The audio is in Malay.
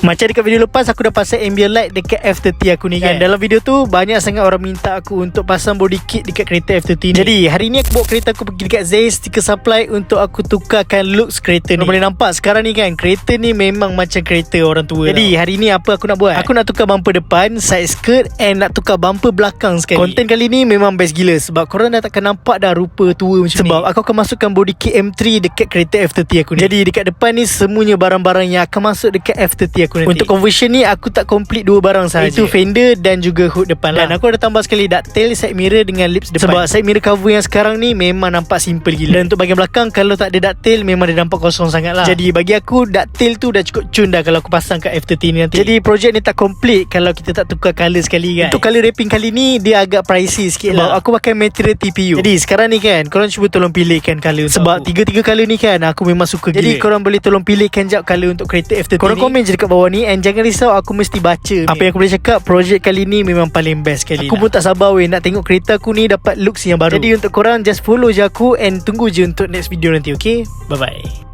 Macam dekat video lepas aku dah pasang ambient light dekat F30 aku ni kan. Dalam video tu banyak sangat orang minta aku untuk pasang body kit dekat kereta F30 ni. Jadi hari ni aku bawa kereta aku pergi dekat Zeiss Sticker Supply untuk aku tukarkan looks kereta ni. Kau boleh nampak sekarang ni kan, kereta ni memang macam kereta orang tua. Jadi hari ni apa aku nak buat? Aku nak tukar bumper depan, side skirt, and nak tukar bumper belakang sekali. Konten kali ni memang best gila sebab korang dah takkan nampak dah rupa tua macam ni. Sebab aku akan masukkan body kit M3 dekat kereta F30 aku ni. Jadi dekat depan ni semuanya barang-barang yang akan masuk dekat F30 aku nanti. Untuk conversion ni aku tak complete dua barang sahaja, iaitu fender dan juga hood depan lah. Dan aku ada tambah sekali ducktail, side mirror dengan lips depan. Sebab side mirror cover yang sekarang ni memang nampak simple gila. Dan untuk bahagian belakang kalau tak ada ducktail memang dia nampak kosong sangat lah. Jadi bagi aku ducktail tu dah cukup cun dah kalau aku pasang kat F30 ni nanti. Jadi projek ni tak complete kalau kita tak tukar colour sekali kan. Untuk colour wrapping kali ni dia agak pricey sikit lah. Aku pakai material TPU. Jadi sekarang ni kan korang cuba tolong pilihkan colour. Sebab tiga-tiga colour ni kan aku memang suka gila. Jadi korang boleh tolong pilihkan jap colour untuk kereta F30 korang ni. Komen je dekat bawah ni. And jangan risau, aku mesti baca apa yang aku boleh cakap. Projek kali ni memang paling best kali. Aku pun tak sabar weh nak tengok kereta aku ni dapat looks yang baru. Jadi untuk korang just follow je aku and tunggu je untuk next video nanti. Okay, bye bye.